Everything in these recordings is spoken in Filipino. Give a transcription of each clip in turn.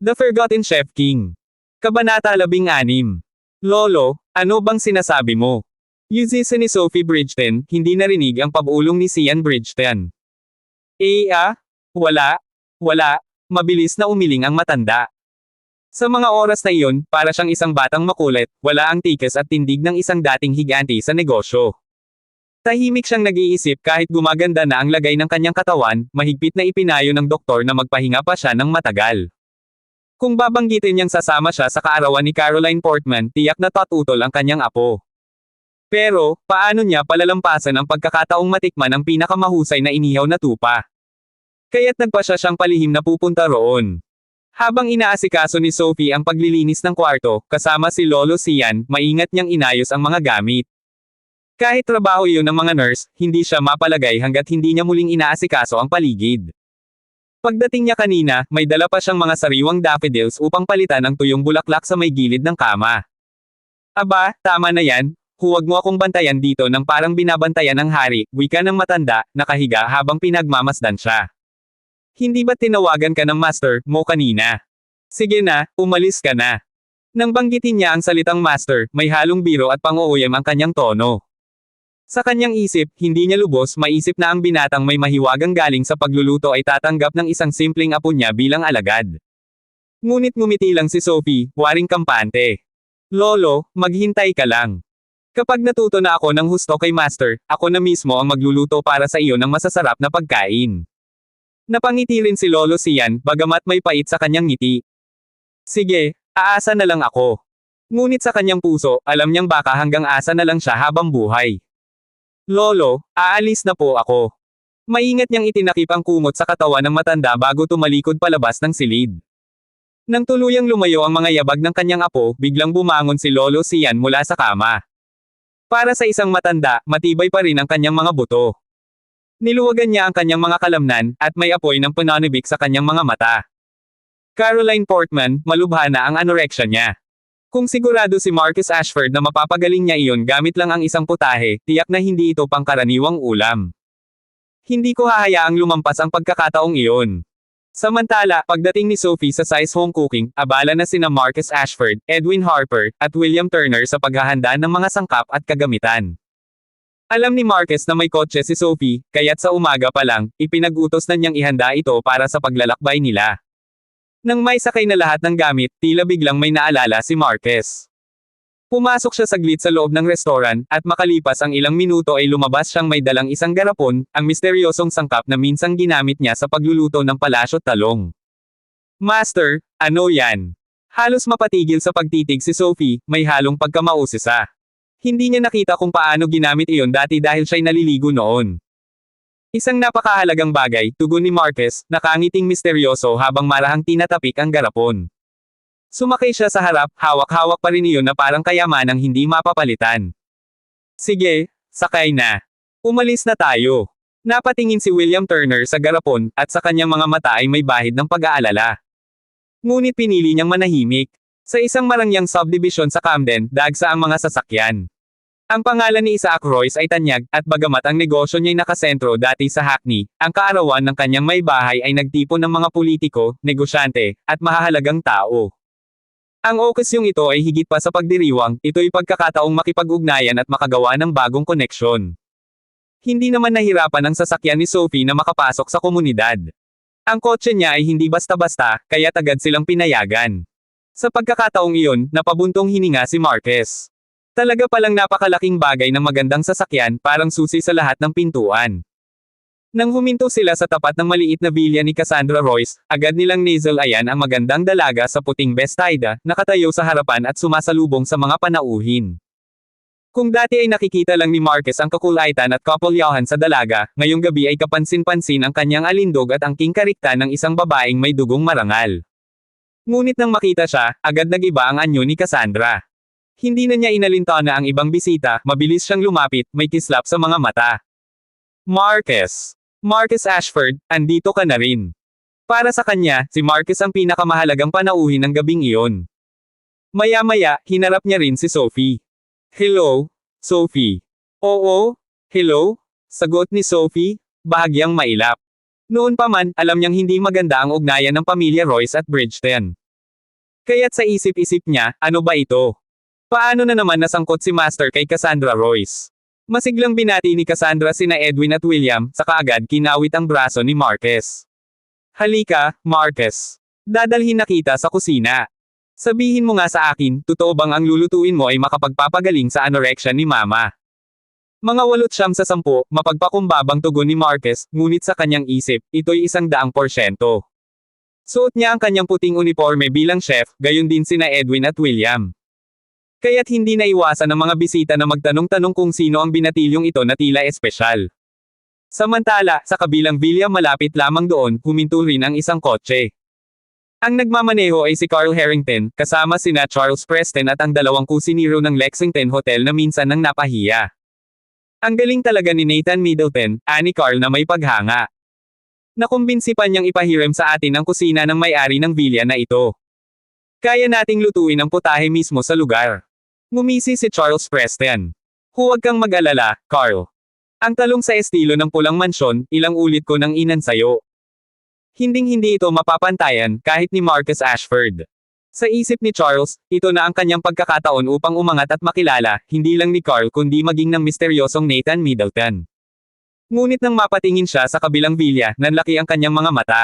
The Forgotten Chef King. Kabanata 16. Lolo, ano bang sinasabi mo? Yuzisa ni Sophie Bridgeton, hindi narinig ang pabulong ni Sian Bridgeton. Wala. Mabilis na umiling ang matanda. Sa mga oras na iyon, para siyang isang batang makulit, wala ang tikas at tindig ng isang dating higante sa negosyo. Tahimik siyang nag-iisip kahit gumaganda na ang lagay ng kanyang katawan, mahigpit na ipinayo ng doktor na magpahinga pa siya ng matagal. Kung babanggitin niyang sasama siya sa kaarawan ni Caroline Portman, tiyak na tatutol ang kanyang apo. Pero, paano niya palalampasan ang pagkakataong matikman ang pinakamahusay na inihaw na tupa? Kaya't nagpa siyang palihim na pupunta roon. Habang inaasikaso ni Sophie ang paglilinis ng kwarto, kasama si Lolo Sian, maingat niyang inayos ang mga gamit. Kahit trabaho iyon ng mga nurse, hindi siya mapalagay hanggat hindi niya muling inaasikaso ang paligid. Pagdating niya kanina, may dala pa siyang mga sariwang daffodils upang palitan ang tuyong bulaklak sa may gilid ng kama. Aba, tama na yan, huwag mo akong bantayan dito nang parang binabantayan ng hari, wika ng matanda, nakahiga habang pinagmamasdan siya. Hindi ba tinawagan ka ng master mo kanina? Sige na, umalis ka na. Nang banggitin niya ang salitang master, may halong biro at pang-uuyam ang kanyang tono. Sa kanyang isip, hindi niya lubos maisip na ang binatang may mahiwagang galing sa pagluluto ay tatanggap ng isang simpleng apo niya bilang alagad. Ngunit ngumiti lang si Sophie, waring kampante. Lolo, maghintay ka lang. Kapag natuto na ako ng husto kay Master, ako na mismo ang magluluto para sa iyo ng masasarap na pagkain. Napangiti rin si Lolo Sian, bagamat may pait sa kanyang ngiti. Sige, aasa na lang ako. Ngunit sa kanyang puso, alam niyang baka hanggang asa na lang siya habang buhay. Lolo, aalis na po ako. Maingat niyang itinakip ang kumot sa katawan ng matanda bago tumalikod palabas ng silid. Nang tuluyang lumayo ang mga yabag ng kanyang apo, biglang bumangon si Lolo Sian mula sa kama. Para sa isang matanda, matibay pa rin ang kanyang mga buto. Niluwagan niya ang kanyang mga kalamnan, at may apoy ng pananibik sa kanyang mga mata. Caroline Portman, malubha na ang anorexia niya. Kung sigurado si Marcus Ashford na mapapagaling niya iyon gamit lang ang isang putahe, tiyak na hindi ito pangkaraniwang ulam. Hindi ko hahayaang lumampas ang pagkakataong iyon. Samantala, pagdating ni Sophie sa Size Home Cooking, abala na sina Marcus Ashford, Edwin Harper, at William Turner sa paghahanda ng mga sangkap at kagamitan. Alam ni Marcus na may kotse si Sophie, kaya't sa umaga pa lang, ipinag-utos na niyang ihanda ito para sa paglalakbay nila. Nang may sakay na lahat ng gamit, tila biglang may naalala si Marquez. Pumasok siya saglit sa loob ng restoran, at makalipas ang ilang minuto ay lumabas siyang may dalang isang garapon, ang misteryosong sangkap na minsang ginamit niya sa pagluluto ng palasyo't talong. Master, ano yan? Halos mapatigil sa pagtitig si Sophie, may halong pagkamausisa. Hindi niya nakita kung paano ginamit iyon dati dahil siya'y naliligo noon. Isang napakahalagang bagay, tugon ni Marquez, nakangiting misteryoso habang marahang tinatapik ang garapon. Sumakay siya sa harap, hawak-hawak pa rin iyon na parang kayamanang hindi mapapalitan. Sige, sakay na. Umalis na tayo. Napatingin si William Turner sa garapon, at sa kanyang mga mata ay may bahid ng pag-aalala. Ngunit pinili niyang manahimik. Sa isang marangyang subdivision sa Camden, dagsa ang mga sasakyan. Ang pangalan ni Isaac Royce ay tanyag, at bagamat ang negosyo niya'y nakasentro dati sa Hackney, ang kaarawan ng kanyang may bahay ay nagtipon ng mga politiko, negosyante, at mahahalagang tao. Ang okasyong ito ay higit pa sa pagdiriwang, ito'y pagkakataong makipag-ugnayan at makagawa ng bagong koneksyon. Hindi naman nahirapan ang sasakyan ni Sophie na makapasok sa komunidad. Ang kotse niya ay hindi basta-basta, kaya agad silang pinayagan. Sa pagkakataong iyon, napabuntong hininga si Marquez. Talaga palang napakalaking bagay ng magandang sasakyan, parang susi sa lahat ng pintuan. Nang huminto sila sa tapat ng maliit na villa ni Cassandra Royce, agad nilang nasal-ayan ang magandang dalaga sa puting bestida, nakatayo sa harapan at sumasalubong sa mga panauhin. Kung dati ay nakikita lang ni Marquez ang kakulaitan at kapulyahan sa dalaga, ngayong gabi ay kapansin-pansin ang kanyang alindog at angking karikta ng isang babaeng may dugong marangal. Ngunit nang makita siya, agad nag-iba ang anyo ni Cassandra. Hindi na niya inalintana ang ibang bisita, mabilis siyang lumapit, may kislap sa mga mata. Marquez Ashford, andito ka na rin. Para sa kanya, si Marquez ang pinakamahalagang panauhin ng gabing iyon. Maya-maya, hinarap niya rin si Sophie. Hello, Sophie. Oo, hello, sagot ni Sophie, bahagyang mailap. Noon pa man, alam niyang hindi maganda ang ugnayan ng pamilya Royce at Bridgeton. Kaya't sa isip-isip niya, ano ba ito? Paano na naman nasangkot si Master kay Cassandra Royce? Masiglang binati ni Cassandra sina Edwin at William, saka agad kinawit ang braso ni Marquez. Halika, Marquez. Dadalhin na kita sa kusina. Sabihin mo nga sa akin, totoo bang ang lulutuin mo ay makapagpapagaling sa anorexia ni Mama? Mga 8/10, mapagpakumbabang tugon ni Marquez, ngunit sa kanyang isip, ito'y 100%. Suot niya ang kanyang puting uniforme bilang chef, gayon din sina Edwin at William. Kaya't hindi naiwasan ng mga bisita na magtanong-tanong kung sino ang binatilyong ito na tila espesyal. Samantala, sa kabilang villa malapit lamang doon, huminto rin ang isang kotse. Ang nagmamaneho ay si Carl Harrington, kasama sina Charles Preston at ang dalawang kusinero ng Lexington Hotel na minsan nang napahiya. Ang galing talaga ni Nathan Middleton, ani Carl na may paghanga. Nakumbinsi pa niyang ipahiram sa atin ang kusina ng may-ari ng villa na ito. Kaya nating lutuin ang putahe mismo sa lugar. Ngumisi si Charles Preston. Huwag kang mag-alala, Carl. Ang talong sa estilo ng pulang mansyon, ilang ulit ko nang inansayo. Hinding-hindi ito mapapantayan, kahit ni Marcus Ashford. Sa isip ni Charles, ito na ang kanyang pagkakataon upang umangat at makilala, hindi lang ni Carl kundi maging ng misteryosong Nathan Middleton. Ngunit nang mapatingin siya sa kabilang villa, nanlaki ang kanyang mga mata.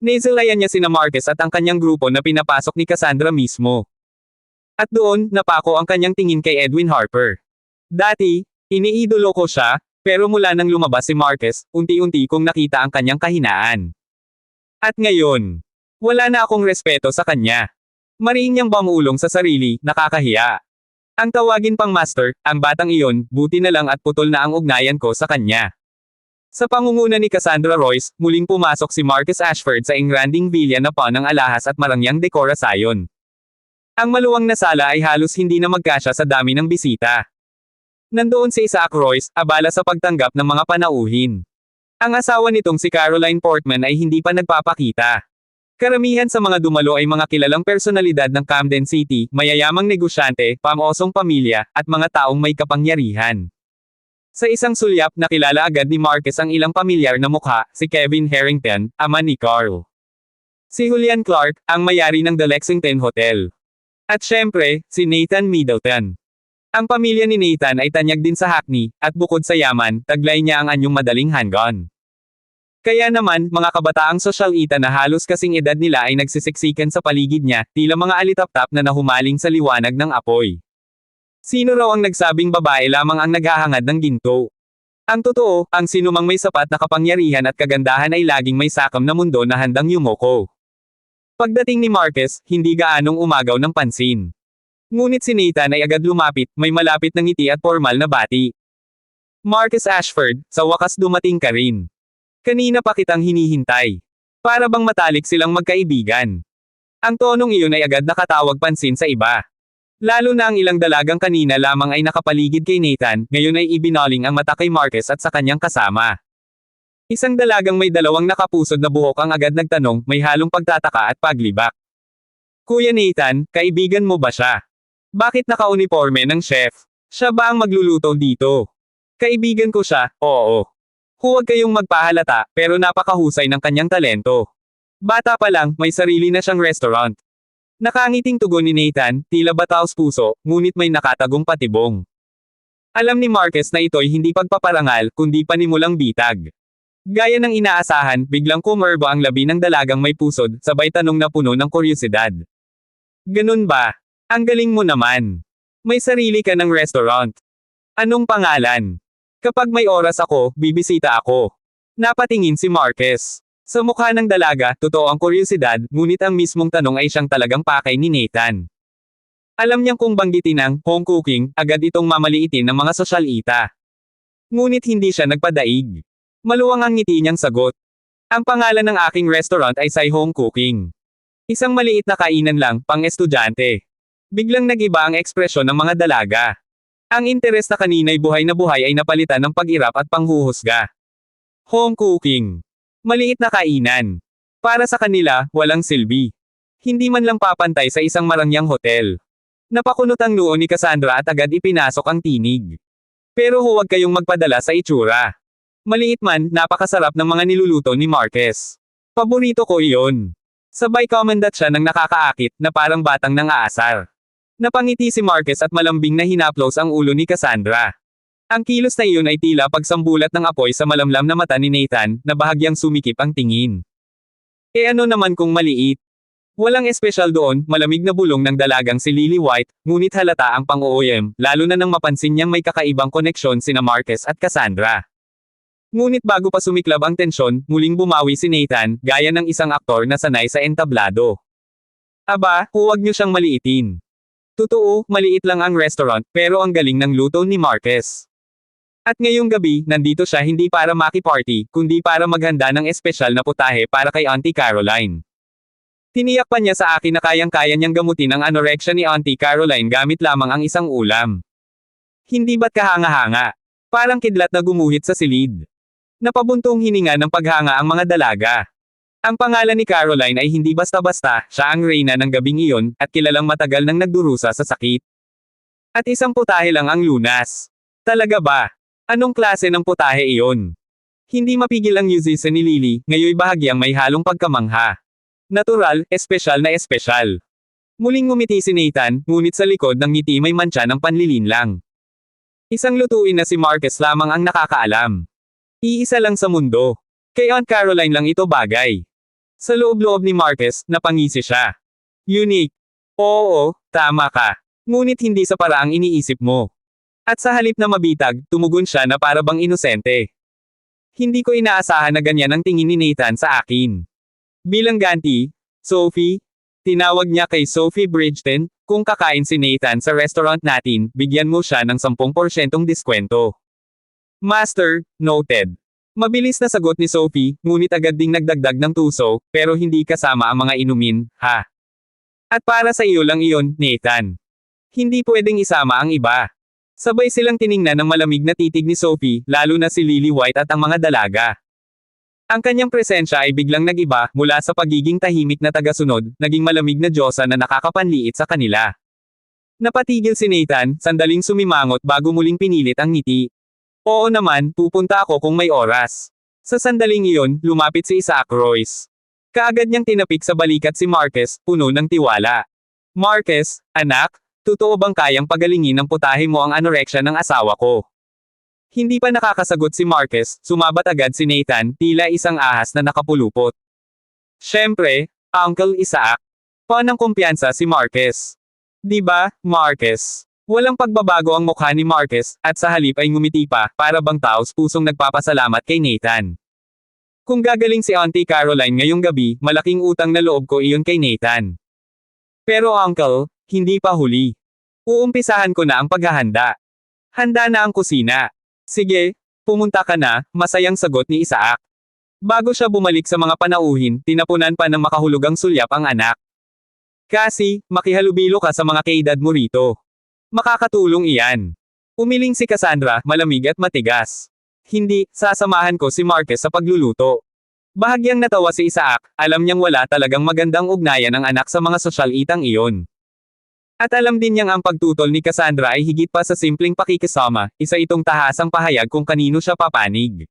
Nasalayan niya sina Marcus at ang kanyang grupo na pinapasok ni Cassandra mismo. At doon, napako ang kanyang tingin kay Edwin Harper. Dati, iniidolo ko siya, pero mula nang lumabas si Marcus, unti-unti kong nakita ang kanyang kahinaan. At ngayon, wala na akong respeto sa kanya. Mariin niyang bamulong sa sarili, nakakahiya. Ang tawagin pang master, ang batang iyon, buti na lang at putol na ang ugnayan ko sa kanya. Sa pangunguna ni Cassandra Royce, muling pumasok si Marcus Ashford sa engranding villa na ng alahas at marangyang dekorasyon. Ang maluwang na sala ay halos hindi na magkasya sa dami ng bisita. Nandoon si Isaac Royce, abala sa pagtanggap ng mga panauhin. Ang asawa nitong si Caroline Portman ay hindi pa nagpapakita. Karamihan sa mga dumalo ay mga kilalang personalidad ng Camden City, mayayamang negosyante, pamosong pamilya, at mga taong may kapangyarihan. Sa isang sulyap, nakilala agad ni Marcus ang ilang pamilyar na mukha, si Kevin Harrington, ama ni Carl. Si Julian Clark, ang may-ari ng The Lexington Hotel. At syempre, si Nathan Middleton. Ang pamilya ni Nathan ay tanyag din sa Hackney, at bukod sa yaman, taglay niya ang anyong madaling handgun. Kaya naman, mga kabataang sosyalita na halos kasing edad nila ay nagsisiksikan sa paligid niya, tila mga alitap-tap na nahumaling sa liwanag ng apoy. Sino raw ang nagsabing babae lamang ang naghahangad ng ginto? Ang totoo, ang sinumang may sapat na kapangyarihan at kagandahan ay laging may sakam na mundo na handang yumoko. Pagdating ni Marcus, hindi gaanong umagaw ng pansin. Ngunit si Nathan ay agad lumapit, may malapit na ngiti at formal na bati. Marcus Ashford, sa wakas dumating ka rin. Kanina pa kitang hinihintay. Para bang matalik silang magkaibigan. Ang tonong iyon ay agad nakatawag pansin sa iba. Lalo na ang ilang dalagang kanina lamang ay nakapaligid kay Nathan, ngayon ay ibinaling ang mata kay Marcus at sa kanyang kasama. Isang dalagang may dalawang nakapusod na buhok ang agad nagtanong, may halong pagtataka at paglibak. Kuya Nathan, kaibigan mo ba siya? Bakit naka-uniforme ng chef? Siya ba ang magluluto dito? Kaibigan ko siya, oo. Huwag kayong magpahalata, pero napakahusay ng kanyang talento. Bata pa lang, may sarili na siyang restaurant. Nakangiting tugon ni Nathan, tila bataos puso, ngunit may nakatagong patibong. Alam ni Marcus na ito'y hindi pagpaparangal, kundi panimulang bitag. Gaya ng inaasahan, biglang kumerbo ang labi ng dalagang may pusod, sabay tanong na puno ng kuryosidad. Ganun ba? Ang galing mo naman. May sarili ka ng restaurant. Anong pangalan? Kapag may oras ako, bibisita ako. Napatingin si Marcus. Sa mukha ng dalaga, totoo ang kuryosidad, ngunit ang mismong tanong ay siyang talagang pakay ni Nathan. Alam niyang kung banggitin ang home cooking, agad itong mamaliitin ng mga sosyalita. Ngunit hindi siya nagpadaig. Maluwang ang ngiti niyang sagot. Ang pangalan ng aking restaurant ay Sai Home Cooking. Isang maliit na kainan lang, pang-estudyante. Biglang nag-iba ang ekspresyon ng mga dalaga. Ang interes na kanina'y buhay na buhay ay napalitan ng pag-irap at panghuhusga. Home cooking. Maliit na kainan. Para sa kanila, walang silbi. Hindi man lang papantay sa isang marangyang hotel. Napakunot ang noo ni Cassandra at agad ipinasok ang tinig. Pero huwag kayong magpadala sa itsura. Maliit man, napakasarap ng mga niluluto ni Marcus. Paborito ko iyon. Sabay komendat siya ng nakakaakit na parang batang nang-aasar. Napangiti si Marcus at malambing na hinaplos ang ulo ni Cassandra. Ang kilos na iyon ay tila pagsambulat ng apoy sa malamlam na mata ni Nathan, na bahagyang sumikip ang tingin. Ano naman kung maliit? Walang espesyal doon, malamig na bulong ng dalagang si Lily White, ngunit halata ang pang-OOM, lalo na nang mapansin niyang may kakaibang koneksyon sina Marcus at Cassandra. Ngunit bago pa sumiklab ang tensyon, muling bumawi si Nathan, gaya ng isang aktor na sanay sa entablado. Aba, huwag niyo siyang maliitin. Totoo, maliit lang ang restaurant, pero ang galing ng luto ni Marcus. At ngayong gabi, nandito siya hindi para maki-party, kundi para maghanda ng espesyal na putahe para kay Auntie Caroline. Tiniyak pa niya sa akin na kayang-kaya niyang gamutin ang anorexia ni Auntie Caroline gamit lamang ang isang ulam. Hindi ba't kahanga-hanga? Parang kidlat na gumuhit sa silid. Napabuntong hininga ng paghanga ang mga dalaga. Ang pangalan ni Caroline ay hindi basta-basta, siya ang reyna ng gabing iyon, at kilalang matagal nang nagdurusa sa sakit. At isang putahe lang ang lunas. Talaga ba? Anong klase ng putahe iyon? Hindi mapigil ang musician ni Lily, ngayoy bahagyang may halong pagkamangha. Natural, espesyal na espesyal. Muling ngumiti si Nathan, ngunit sa likod ng ngiti may mantsa ng panlilinlang. Isang lutuin na si Marcus lamang ang nakakaalam. Iisa lang sa mundo. Kay Aunt Caroline lang ito bagay. Sa loob-loob ni Marcus, napangisi siya. Unique. Oo, tama ka. Ngunit hindi sa paraang iniisip mo. At sa halip na mabitag, tumugon siya na para bang inosente. Hindi ko inaasahan na ganyan ang tingin ni Nathan sa akin. Bilang ganti, Sophie, tinawag niya kay Sophie Bridgeton, kung kakain si Nathan sa restaurant natin, bigyan mo siya ng 10% diskwento. Master, noted. Mabilis na sagot ni Sophie, ngunit agad ding nagdagdag ng tuso, pero hindi kasama ang mga inumin, ha? At para sa iyo lang iyon, Nathan. Hindi pwedeng isama ang iba. Sabay silang tiningnan ng malamig na titig ni Sophie, lalo na si Lily White at ang mga dalaga. Ang kanyang presensya ay biglang nag-iba, mula sa pagiging tahimik na tagasunod, naging malamig na diyosa na nakakapanliit sa kanila. Napatigil si Nathan, sandaling sumimangot bago muling pinilit ang ngiti. Oo naman, pupunta ako kung may oras. Sa sandaling iyon, lumapit si Isaac Royce. Kaagad niyang tinapik sa balikat si Marcus, puno ng tiwala. Marcus, anak, totoo bang kayang pagalingin ng putahe mo ang anorexia ng asawa ko? Hindi pa nakakasagot si Marcus, sumabat agad si Nathan, tila isang ahas na nakapulupot. Siyempre, Uncle Isaac. Paanong kumpiyansa si Marcus? Di ba, Marcus? Walang pagbabago ang mukha ni Marcus, at sa halip ay ngumiti pa, para bang taos pusong nagpapasalamat kay Nathan. Kung gagaling si Auntie Caroline ngayong gabi, malaking utang na loob ko iyon kay Nathan. Pero Uncle, hindi pa huli. Uumpisahan ko na ang paghahanda. Handa na ang kusina. Sige, pumunta ka na, masayang sagot ni Isaac. Bago siya bumalik sa mga panauhin, tinapunan pa ng makahulugang sulyap ang anak. Kasi, makihalubilo ka sa mga kaedad mo rito. Makakatulong iyan. Umiling si Cassandra, malamig at matigas. Hindi, sasamahan ko si Marcus sa pagluluto. Bahagyang natawa si Isaac, alam niyang wala talagang magandang ugnayan ang anak sa mga sosyal itang iyon. At alam din niyang ang pagtutol ni Cassandra ay higit pa sa simpleng pakikisama, isa itong tahasang pahayag kung kanino siya papanig.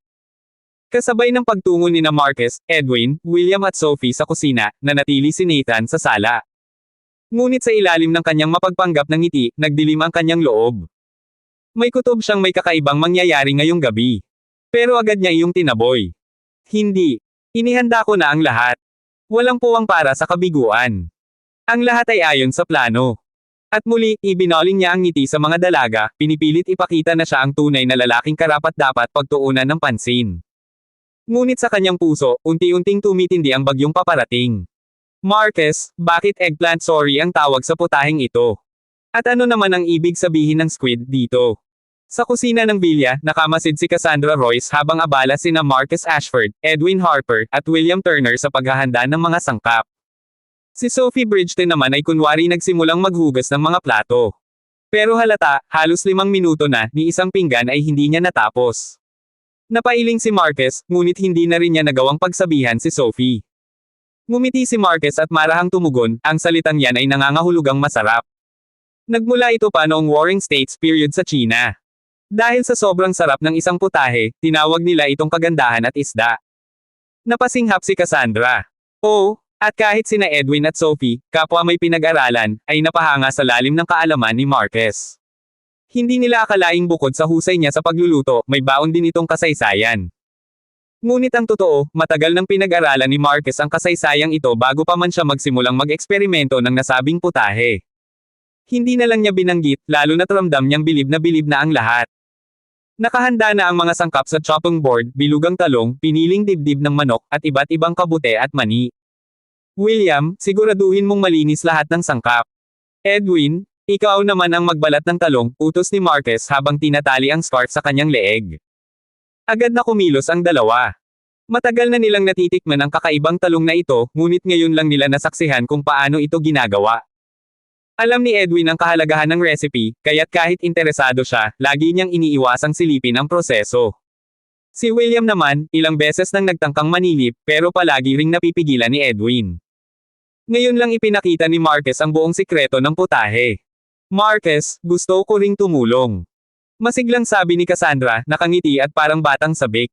Kasabay ng pagtungo ni na Marcus, Edwin, William at Sophie sa kusina, nanatili si Nathan sa sala. Ngunit sa ilalim ng kanyang mapagpanggap ng ngiti, nagdilim ang kanyang loob. May kutob siyang may kakaibang mangyayari ngayong gabi. Pero agad niya iyong tinaboy. Hindi. Inihanda ko na ang lahat. Walang puwang para sa kabiguan. Ang lahat ay ayon sa plano. At muli, ibinoling niya ang ngiti sa mga dalaga, pinipilit ipakita na siya ang tunay na lalaking karapat-dapat pagtuunan ng pansin. Ngunit sa kanyang puso, unti-unting tumitindi ang bagyong paparating. Marcus, bakit eggplant sorry ang tawag sa putaheng ito? At ano naman ang ibig sabihin ng squid dito? Sa kusina ng Villa, nakamasid si Cassandra Royce habang abala sina Marcus Ashford, Edwin Harper, at William Turner sa paghahanda ng mga sangkap. Si Sophie Bridgeton naman ay kunwari nagsimulang maghugas ng mga plato. Pero halata, halos 5 minuto na, ni isang pinggan ay hindi niya natapos. Napailing si Marcus, ngunit hindi na rin niya nagawang pagsabihan si Sophie. Ngumiti si Marcus at marahang tumugon, ang salitang yan ay nangangahulugang masarap. Nagmula ito pa noong Warring States period sa China. Dahil sa sobrang sarap ng isang putahe, tinawag nila itong kagandahan at isda. Napasinghap si Cassandra. Oh, At kahit sina Edwin at Sophie, kapwa may pinag-aralan, ay napahanga sa lalim ng kaalaman ni Marquez. Hindi nila akalaing bukod sa husay niya sa pagluluto, may baon din itong kasaysayan. Ngunit ang totoo, matagal nang pinag-aralan ni Marquez ang kasaysayang ito bago pa man siya magsimulang mag-eksperimento ng nasabing putahe. Hindi na lang niya binanggit, lalo na't ramdam niyang bilib na ang lahat. Nakahanda na ang mga sangkap sa chopping board, bilugang talong, piniling dibdib ng manok, at iba't ibang kabute at mani. William, siguraduhin mong malinis lahat ng sangkap. Edwin, ikaw naman ang magbalat ng talong, utos ni Marquez habang tinatali ang scarf sa kanyang leeg. Agad na kumilos ang dalawa. Matagal na nilang natitikman ang kakaibang talong na ito, ngunit ngayon lang nila nasaksihan kung paano ito ginagawa. Alam ni Edwin ang kahalagahan ng recipe, kaya't kahit interesado siya, lagi niyang iniiwasang silipin ang proseso. Si William naman, ilang beses nang nagtangkang manilip, pero palagi ring napipigilan ni Edwin. Ngayon lang ipinakita ni Marquez ang buong sikreto ng putahe. Marquez, gusto ko ring tumulong. Masiglang sabi ni Cassandra, nakangiti at parang batang sabik.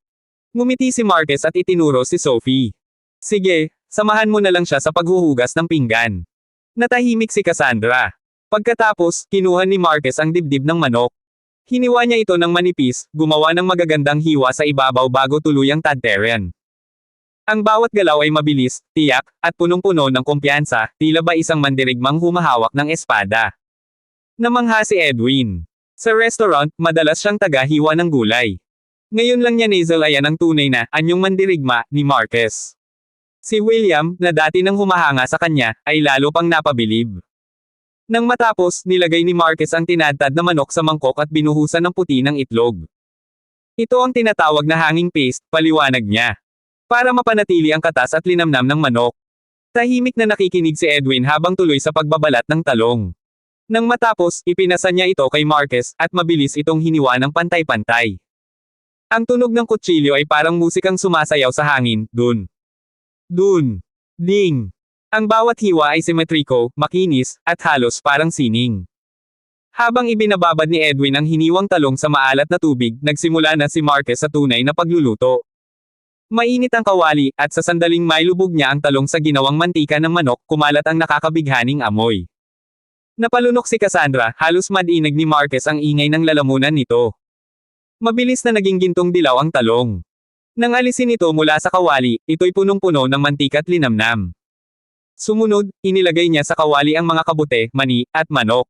Ngumiti si Marquez at itinuro si Sophie. Sige, samahan mo na lang siya sa paghuhugas ng pinggan. Natahimik si Cassandra. Pagkatapos, kinuha ni Marquez ang dibdib ng manok. Hiniwa niya ito ng manipis, gumawa ng magagandang hiwa sa ibabaw bago tuluyang tadteran. Ang bawat galaw ay mabilis, tiyak, at punong-puno ng kumpiyansa, tila ba isang mandirigmang humahawak ng espada. Namangha si Edwin. Sa restaurant, madalas siyang taga-hiwa ng gulay. Ngayon lang niya nasalayan ang tunay na, anyong mandirigma, ni Marquez. Si William, na dati nang humahanga sa kanya, ay lalo pang napabilib. Nang matapos, nilagay ni Marquez ang tinadtad na manok sa mangkok at binuhusan ng puti ng itlog. Ito ang tinatawag na hanging paste, paliwanag niya. Para mapanatili ang katas at linamnam ng manok. Tahimik na nakikinig si Edwin habang tuloy sa pagbabalat ng talong. Nang matapos, ipinasa niya ito kay Marquez, at mabilis itong hiniwa ng pantay-pantay. Ang tunog ng kutsilyo ay parang musikang sumasayaw sa hangin, dun. Dun. Ding. Ang bawat hiwa ay simetriko, makinis, at halos parang sining. Habang ibinababad ni Edwin ang hiniwang talong sa maalat na tubig, nagsimula na si Marquez sa tunay na pagluluto. Mainit ang kawali, at sa sandaling mailubog niya ang talong sa ginawang mantika ng manok, kumalat ang nakakabighaning amoy. Napalunok si Cassandra, halos madinig ni Marquez ang ingay ng lalamunan nito. Mabilis na naging gintong dilaw ang talong. Nang alisin ito mula sa kawali, ito'y punong-puno ng mantika at linamnam. Sumunod, inilagay niya sa kawali ang mga kabute, mani, at manok.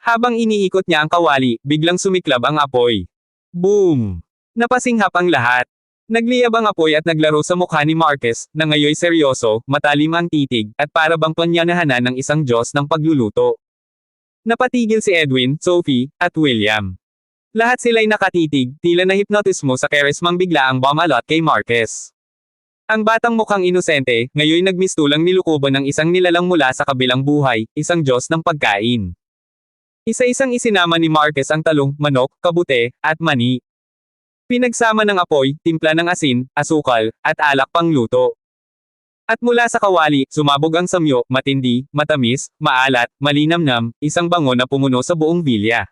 Habang iniikot niya ang kawali, biglang sumiklab ang apoy. Boom! Napasinghap ang lahat. Nagliyab ang apoy at naglaro sa mukha ni Marquez, na ngayoy seryoso, matalim ang titig, at para bang planyanahanan ng isang Diyos ng pagluluto. Napatigil si Edwin, Sophie, at William. Lahat sila'y nakatitig, tila nahipnotismo sa karismang biglaang bumalot kay Marquez. Ang batang mukhang inosente, ngayoy nagmistulang nilukuban ng isang nilalang mula sa kabilang buhay, isang Diyos ng pagkain. Isa-isang isinama ni Marquez ang talong, manok, kabute, at mani. Pinagsama ng apoy, timpla ng asin, asukal, at alak pangluto. At mula sa kawali, sumabog ang samyo, matindi, matamis, maalat, malinamnam, isang bango na pumuno sa buong vilya.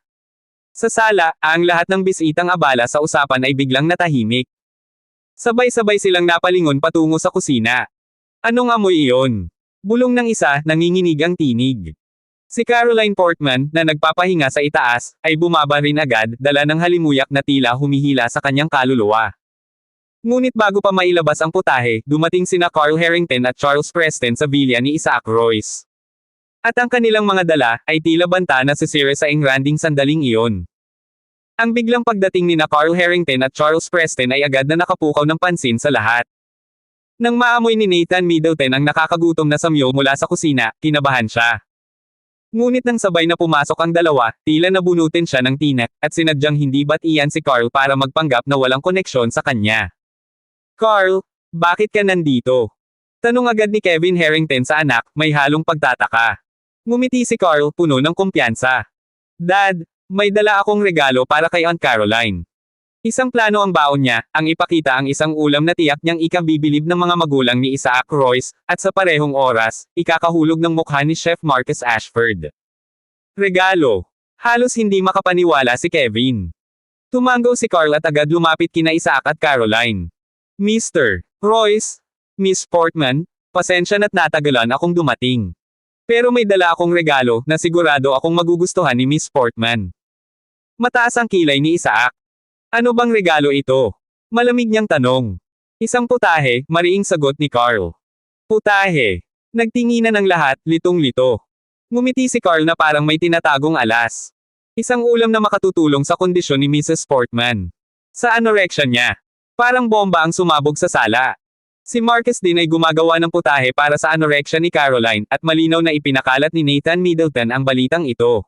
Sa sala, ang lahat ng bisitang abala sa usapan ay biglang natahimik. Sabay-sabay silang napalingon patungo sa kusina. Anong amoy iyon? Bulong ng isa, nanginginig ang tinig. Si Caroline Portman, na nagpapahinga sa itaas, ay bumaba rin agad, dala ng halimuyak na tila humihila sa kanyang kaluluwa. Ngunit bago pa mailabas ang putahe, dumating sina Carl Harrington at Charles Preston sa villa ni Isaac Royce. At ang kanilang mga dala, ay tila banta na sisire sa engranding sandaling iyon. Ang biglang pagdating ni na Carl Harrington at Charles Preston ay agad na nakapukaw ng pansin sa lahat. Nang maamoy ni Nathan Middleton ang nakakagutom na samyo mula sa kusina, kinabahan siya. Ngunit nang sabay na pumasok ang dalawa, tila nabunutin siya ng tinak, at sinadyang hindi ba't iyan si Carl para magpanggap na walang koneksyon sa kanya. Carl, bakit ka nandito? Tanong agad ni Kevin Harrington sa anak, may halong pagtataka. Ngumiti si Carl, puno ng kumpiyansa. Dad, may dala akong regalo para kay Aunt Caroline. Isang plano ang baon niya, ang ipakita ang isang ulam na tiyak niyang ikabibilib ng mga magulang ni Isaac Royce, at sa parehong oras, ikakahulog ng mukha ni Chef Marcus Ashford. Regalo. Halos hindi makapaniwala si Kevin. Tumango si Carl at agad lumapit kina Isaac at Caroline. Mr. Royce, Miss Portman, Pasensya na't natagalan akong dumating. Pero may dala akong regalo na sigurado akong magugustuhan ni Miss Portman. Mataas ang kilay ni Isaac. Ano bang regalo ito? Malamig niyang tanong. Isang putahe, mariing sagot ni Carl. Putahe. Nagtinginan ang lahat, litong-lito. Ngumiti si Carl na parang may tinatagong alas. Isang ulam na makatutulong sa kondisyon ni Mrs. Portman. Sa anorexia niya. Parang bomba ang sumabog sa sala. Si Marcus din ay gumagawa ng putahe para sa anorexia ni Caroline at malinaw na ipinakalat ni Nathan Middleton ang balitang ito.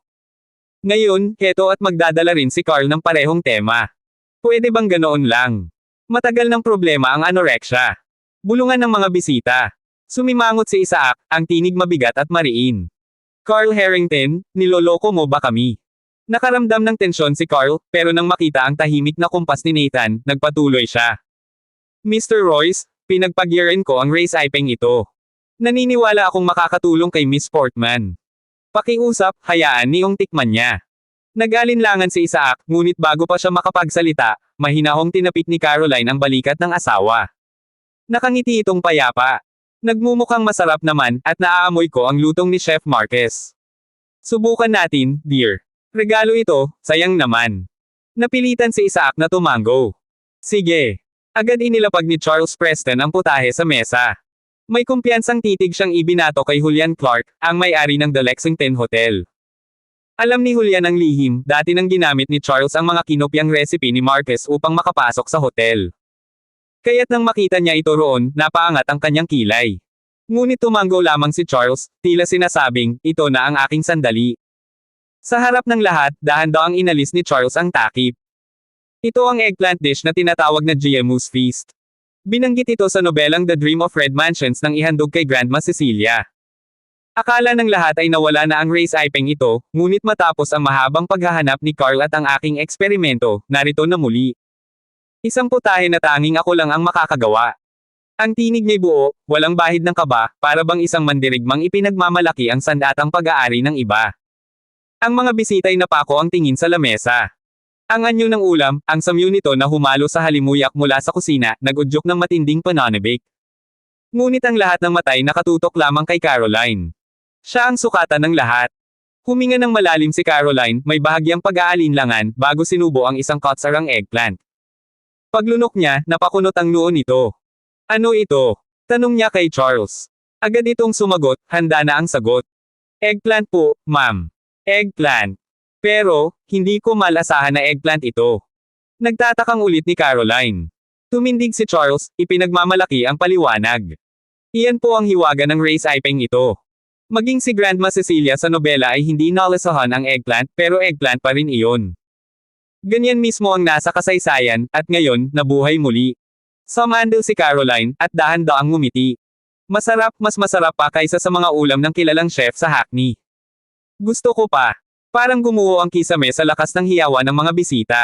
Ngayon, keto at magdadala rin si Carl ng parehong tema. Pwede bang ganoon lang? Matagal ng problema ang anorexia. Bulungan ng mga bisita. Sumimangot si Isaac, ang tinig mabigat at mariin. Carl Harrington, niloloko mo ba kami? Nakaramdam ng tensyon si Carl, pero nang makita ang tahimik na kumpas ni Nathan, nagpatuloy siya. Mr. Royce, pinagpagyarin ko ang race iping ito. Naniniwala akong makakatulong kay Miss Portman. Pakiusap, hayaan niyong tikman niya. Nag-alinlangan si Isaac, ngunit bago pa siya makapagsalita, mahinahong tinapik ni Caroline ang balikat ng asawa. Nakangiti itong payapa. Nagmumukhang masarap naman, at naaamoy ko ang lutong ni Chef Marquez. Subukan natin, dear. Regalo ito, sayang naman. Napilitan si Isaac na tumango. Sige. Agad inilapag ni Charles Preston ang putahe sa mesa. May kumpiyansang titig siyang ibinato kay Julian Clark, ang may-ari ng The Lexington Hotel. Alam ni Julian ang lihim, dati nang ginamit ni Charles ang mga kinopyang recipe ni Marquez upang makapasok sa hotel. Kaya't nang makita niya ito roon, napaangat ang kanyang kilay. Ngunit tumango lamang si Charles, tila sinasabing, ito na ang aking sandali. Sa harap ng lahat, dahan-dahang inalis ni Charles ang takip. Ito ang eggplant dish na tinatawag na GMO's Feast. Binanggit ito sa nobelang The Dream of Red Mansions nang ihandog kay Grandma Cecilia. Akala ng lahat ay nawala na ang race iping ito, ngunit matapos ang mahabang paghahanap ni Carl at ang aking eksperimento, narito na muli. Isang putahe na tanging ako lang ang makakagawa. Ang tinig niya'y buo, walang bahid ng kaba, para bang isang mandirigmang ipinagmamalaki ang sandatang pag-aari ng iba. Ang mga bisita'y napako ang tingin sa lamesa. Ang anyo ng ulam, ang samyu nito na humalo sa halimuyak mula sa kusina, nag-udyok ng matinding pananabik. Ngunit ang lahat ng matay nakatutok lamang kay Caroline. Siya ang sukatan ng lahat. Huminga ng malalim si Caroline, may bahagyang pag-aalinlangan, bago sinubo ang isang kotsarang eggplant. Paglunok niya, napakunot ang noo nito. Ano ito? Tanong niya kay Charles. Agad itong sumagot, handa na ang sagot. Eggplant po, ma'am. Eggplant. Pero, hindi ko malasahan na eggplant ito. Nagtatakang ulit ni Caroline. Tumindig si Charles, ipinagmamalaki ang paliwanag. Iyan po ang hiwaga ng race iping ito. Maging si Grandma Cecilia sa nobela ay hindi nalasahan ang eggplant, pero eggplant pa rin iyon. Ganyan mismo ang nasa kasaysayan, at ngayon, nabuhay muli. Sumandal si Caroline, at dahan-daang ngumiti. Masarap, mas masarap pa kaysa sa mga ulam ng kilalang chef sa Hackney. Gusto ko pa. Parang gumuho ang kisame sa lakas ng hiyawan ng mga bisita.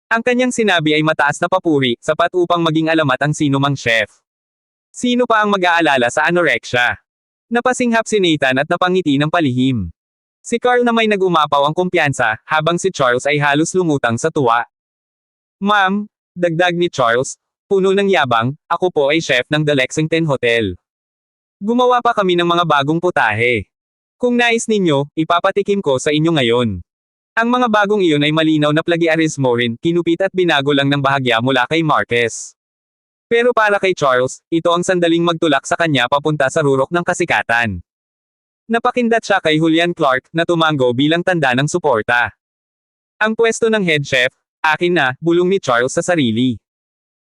Ang kanyang sinabi ay mataas na papuri, sapat upang maging alamat ang sinumang chef. Sino pa ang mag-aalala sa anorexia? Napasinghap si Nathan at napangiti ng palihim. Si Carl na may nag-umapaw ang kumpiyansa, habang si Charles ay halos lumutang sa tuwa. Ma'am, dagdag ni Charles, puno ng yabang, ako po ay chef ng The Lexington Hotel. Gumawa pa kami ng mga bagong putahe. Kung nais ninyo, ipapatikim ko sa inyo ngayon. Ang mga bagong iyon ay malinaw na plagiarismo rin, kinupit at binago lang ng bahagya mula kay Marquez. Pero para kay Charles, ito ang sandaling magtulak sa kanya papunta sa rurok ng kasikatan. Napakindat siya kay Julian Clark, na tumango bilang tanda ng suporta. Ang pwesto ng head chef, akin na, bulong ni Charles sa sarili.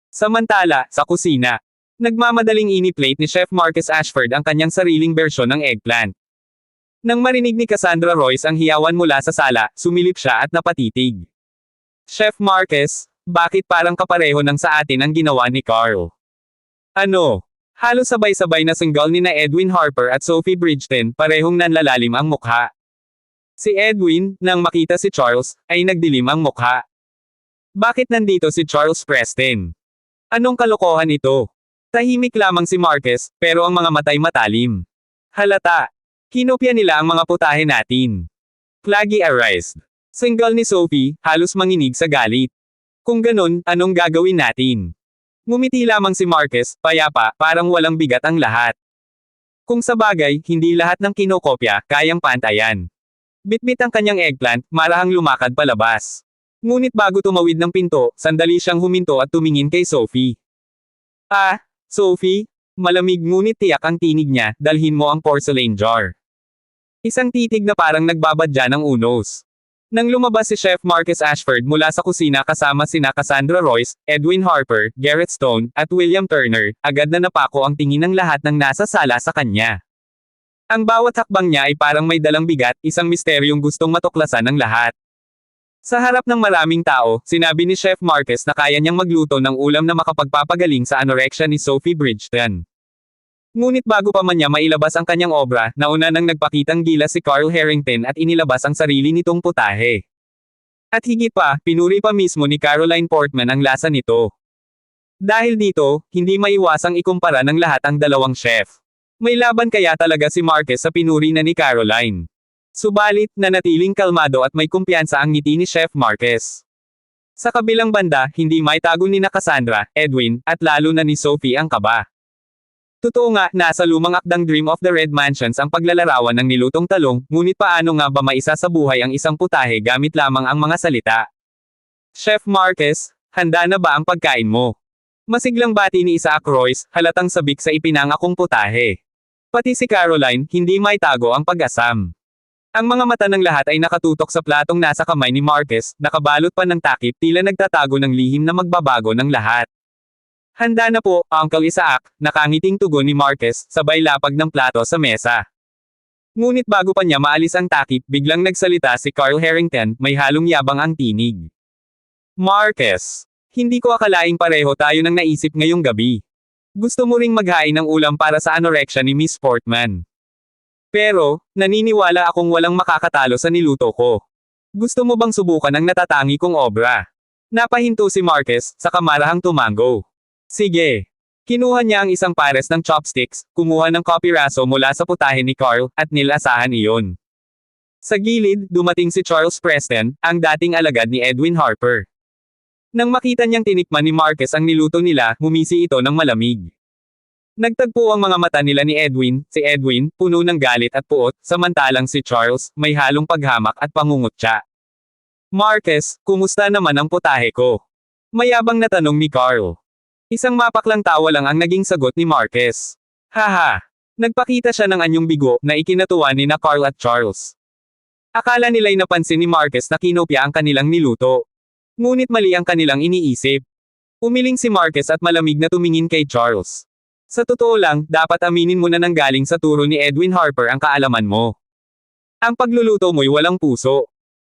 Samantala, sa kusina, nagmamadaling ini-plate ni Chef Marcus Ashford ang kanyang sariling bersyon ng eggplant. Nang marinig ni Cassandra Royce ang hiyawan mula sa sala, sumilip siya at napatitig. Chef Marcus, bakit parang kapareho ng sa atin ang ginawa ni Carl? Ano? Halos sabay-sabay na singgal ni na Edwin Harper at Sophie Bridgeton, parehong nanlalalim ang mukha. Si Edwin, nang makita si Charles, ay nagdilim ang mukha. Bakit nandito si Charles Preston? Anong kalokohan ito? Tahimik lamang si Marcus, pero ang mga matay matalim. Halata. Kinopya nila ang mga putahe natin. Plagiarized. Singgal ni Sophie, halos manginig sa galit. Kung ganun, anong gagawin natin? Ngumiti lamang si Marcus, payapa, parang walang bigat ang lahat. Kung sa bagay, hindi lahat ng kinokopya, kayang pantayan. Bitbit ang kanyang eggplant, marahang lumakad palabas. Ngunit bago tumawid ng pinto, sandali siyang huminto at tumingin kay Sophie. Ah, Sophie? Malamig ngunit tiyak ang tinig niya, dalhin mo ang porcelain jar. Isang titig na parang nagbabadya ng unos. Nang lumabas si Chef Marcus Ashford mula sa kusina kasama sina Cassandra Royce, Edwin Harper, Garrett Stone, at William Turner, agad na napako ang tingin ng lahat ng nasa sala sa kanya. Ang bawat hakbang niya ay parang may dalang bigat, isang misteryong gustong matuklasan ng lahat. Sa harap ng maraming tao, sinabi ni Chef Marcus na kaya niyang magluto ng ulam na makapagpapagaling sa anorexia ni Sophie Bridgeton. Ngunit bago pa man niya mailabas ang kanyang obra, nauna nang nagpakitang gilas si Carl Harrington at inilabas ang sarili nitong putahe. At higit pa, pinuri pa mismo ni Caroline Portman ang lasa nito. Dahil dito, hindi maiwasang ikumpara ng lahat ang dalawang chef. May laban kaya talaga si Marcus sa pinuri na ni Caroline. Subalit, nanatiling kalmado at may kumpiyansa ang ngiti ni Chef Marcus. Sa kabilang banda, hindi maitago ni na Cassandra, Edwin, at lalo na ni Sophie ang kaba. Totoo nga, nasa lumang akdang Dream of the Red Mansions ang paglalarawan ng nilutong talong, ngunit paano nga ba maisa sa buhay ang isang putahe gamit lamang ang mga salita? Chef Marcus, handa na ba ang pagkain mo? Masiglang bati ni Isaac Royce, halatang sabik sa ipinangakong putahe. Pati si Caroline, hindi maitago ang pag-asam. Ang mga mata ng lahat ay nakatutok sa platong nasa kamay ni Marcus, nakabalot pa ng takip tila nagtatago ng lihim na magbabago ng lahat. Handa na po, Uncle Isaac, nakangiting tugon ni Marcus, sabay lapag ng plato sa mesa. Ngunit bago pa niya maalis ang takip, biglang nagsalita si Carl Harrington, may halong yabang ang tinig. Marcus, hindi ko akalaing pareho tayo ng naisip ngayong gabi. Gusto mo ring maghain ng ulam para sa anorexia ni Miss Portman. Pero, naniniwala akong walang makakatalo sa niluto ko. Gusto mo bang subukan ang natatangi kong obra? Napahinto si Marcus, sa kamarahang tumango. Sige. Kinuha niya ang isang pares ng chopsticks, kumuha ng kopiraso mula sa putahe ni Carl, at nilasahan iyon. Sa gilid, dumating si Charles Preston, ang dating alagad ni Edwin Harper. Nang makita niyang tinikman ni Marcus ang niluto nila, humisi ito ng malamig. Nagtagpo ang mga mata nila ni Edwin, si Edwin, puno ng galit at puot, samantalang si Charles, may halong paghamak at pangungutya. Marcus, kumusta naman ang putahe ko? Mayabang na tanong ni Carl. Isang mapaklang tawa lang ang naging sagot ni Marcus. Haha. Nagpakita siya ng anyong bigo na ikinatuwa ni na Carl at Charles. Akala nila'y napansin ni Marcus na kinopya ang kanilang niluto. Ngunit mali ang kanilang iniisip. Umiling si Marcus at malamig na tumingin kay Charles. Sa totoo lang, dapat aminin mo na nanggaling sa turo ni Edwin Harper ang kaalaman mo. Ang pagluluto mo'y walang puso.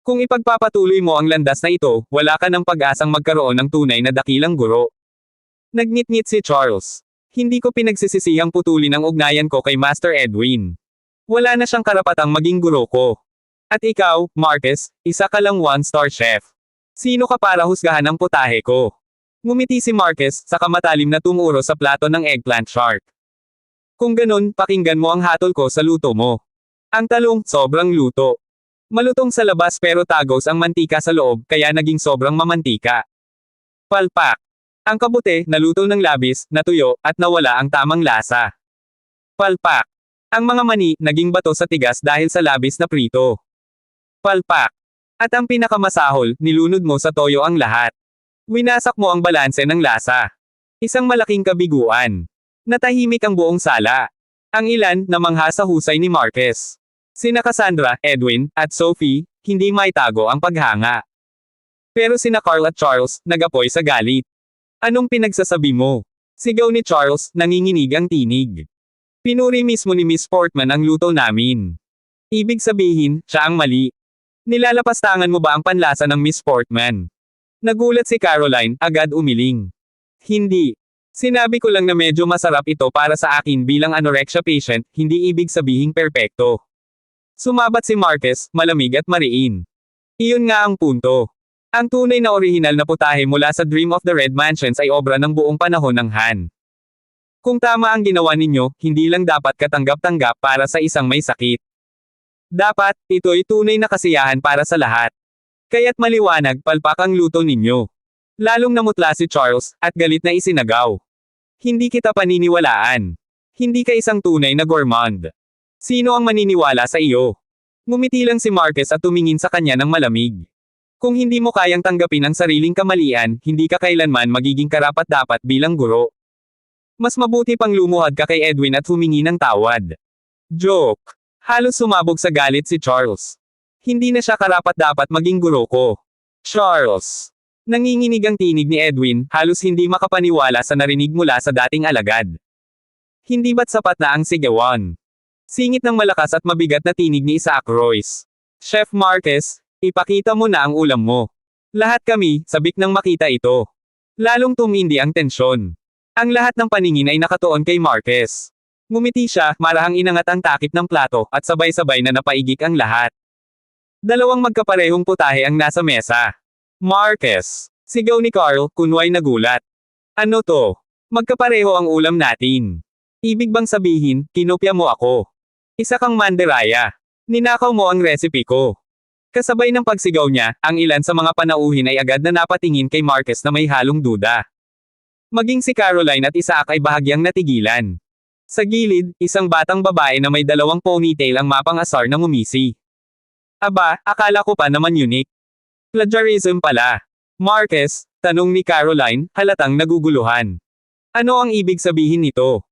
Kung ipagpapatuloy mo ang landas na ito, wala ka ng pag-asang magkaroon ng tunay na dakilang guro. Nagnitngit si Charles. Hindi ko pinagsisisihang putulin ang ugnayan ko kay Master Edwin. Wala na siyang karapatang maging guro ko. At ikaw, Marcus, isa ka lang one-star chef. Sino ka para husgahan ang putahe ko? Ngumiti si Marcus, sa kamatalim na tumuro sa plato ng eggplant shark. Kung ganun, pakinggan mo ang hatol ko sa luto mo. Ang talong, sobrang luto. Malutong sa labas pero tagos ang mantika sa loob, kaya naging sobrang mamantika. Palpak. Ang kabute, naluto ng labis, natuyo, at nawala ang tamang lasa. Palpak. Ang mga mani, naging bato sa tigas dahil sa labis na prito. Palpak. At ang pinakamasahol, nilunod mo sa toyo ang lahat. Winasak mo ang balanse ng lasa. Isang malaking kabiguan. Natahimik ang buong sala. Ang ilan, namangha sa husay ni Marcus. Sina Cassandra, Edwin, at Sophie, hindi maitago ang paghanga. Pero sina Carl at Charles, nagapoy sa galit. Anong pinagsasabi mo? Sigaw ni Charles, nanginginig ang tinig. Pinuri mismo ni Miss Portman ang luto namin. Ibig sabihin, siya ang mali. Nilalapastangan mo ba ang panlasa ng Miss Portman? Nagulat si Caroline, agad umiling. Hindi. Sinabi ko lang na medyo masarap ito para sa akin bilang anorexia patient, hindi ibig sabihing perpekto. Sumabat si Marcus, malamig at mariin. Iyon nga ang punto. Ang tunay na orihinal na putahe mula sa Dream of the Red Mansions ay obra ng buong panahon ng Han. Kung tama ang ginawa ninyo, hindi lang dapat katanggap-tanggap para sa isang may sakit. Dapat, ito'y tunay na kasiyahan para sa lahat. Kaya't maliwanag, palpak ang luto ninyo. Lalong namutla si Charles, at galit na isinagaw. Hindi kita paniniwalaan. Hindi ka isang tunay na gourmand. Sino ang maniniwala sa iyo? Ngumiti lang si Marcus at tumingin sa kanya ng malamig. Kung hindi mo kayang tanggapin ang sariling kamalian, hindi ka kailanman magiging karapat-dapat bilang guro. Mas mabuti pang lumuhad ka kay Edwin at humingi ng tawad. Joke. Halos sumabog sa galit si Charles. Hindi na siya karapat-dapat maging guro ko. Charles. Nanginginig ang tinig ni Edwin, halos hindi makapaniwala sa narinig mula sa dating alagad. Hindi ba't sapat na ang sigawan? Singit ng malakas at mabigat na tinig ni Isaac Royce. Chef Marcus, ipakita mo na ang ulam mo. Lahat kami, sabik nang makita ito. Lalong tumindi ang tensyon. Ang lahat ng paningin ay nakatuon kay Marcus. Ngumiti siya, marahang inangat ang takip ng plato, at sabay-sabay na napaigik ang lahat. Dalawang magkaparehong putahe ang nasa mesa. Marcus. Sigaw ni Carl, kunway nagulat. Ano to? Magkapareho ang ulam natin. Ibig bang sabihin, kinopya mo ako? Isa kang mandiraya. Ninakaw mo ang recipe ko. Kasabay ng pagsigaw niya, ang ilan sa mga panauhin ay agad na napatingin kay Marcus na may halong duda. Maging si Caroline at Isaac ay bahagyang natigilan. Sa gilid, isang batang babae na may dalawang ponytail ang mapang-asar na ngumisi. Aba, akala ko pa naman unique. Plagiarism pala. Marcus, tanong ni Caroline, halatang naguguluhan. Ano ang ibig sabihin nito?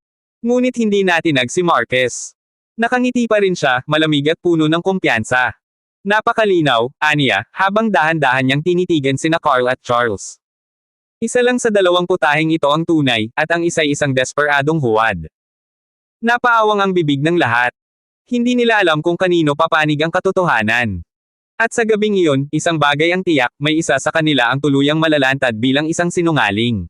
Ngunit hindi natinag si Marcus. Nakangiti pa rin siya, malamig at puno ng kumpiyansa. Napakalinaw, aniya, habang dahan-dahan niyang tinitigan sina Carl at Charles. Isa lang sa dalawang putaheng ito ang tunay, at ang isa'y isang desperadong huwad. Napaawang ang bibig ng lahat. Hindi nila alam kung kanino papanig ang katotohanan. At sa gabing iyon, isang bagay ang tiyak, may isa sa kanila ang tuluyang malalantad bilang isang sinungaling.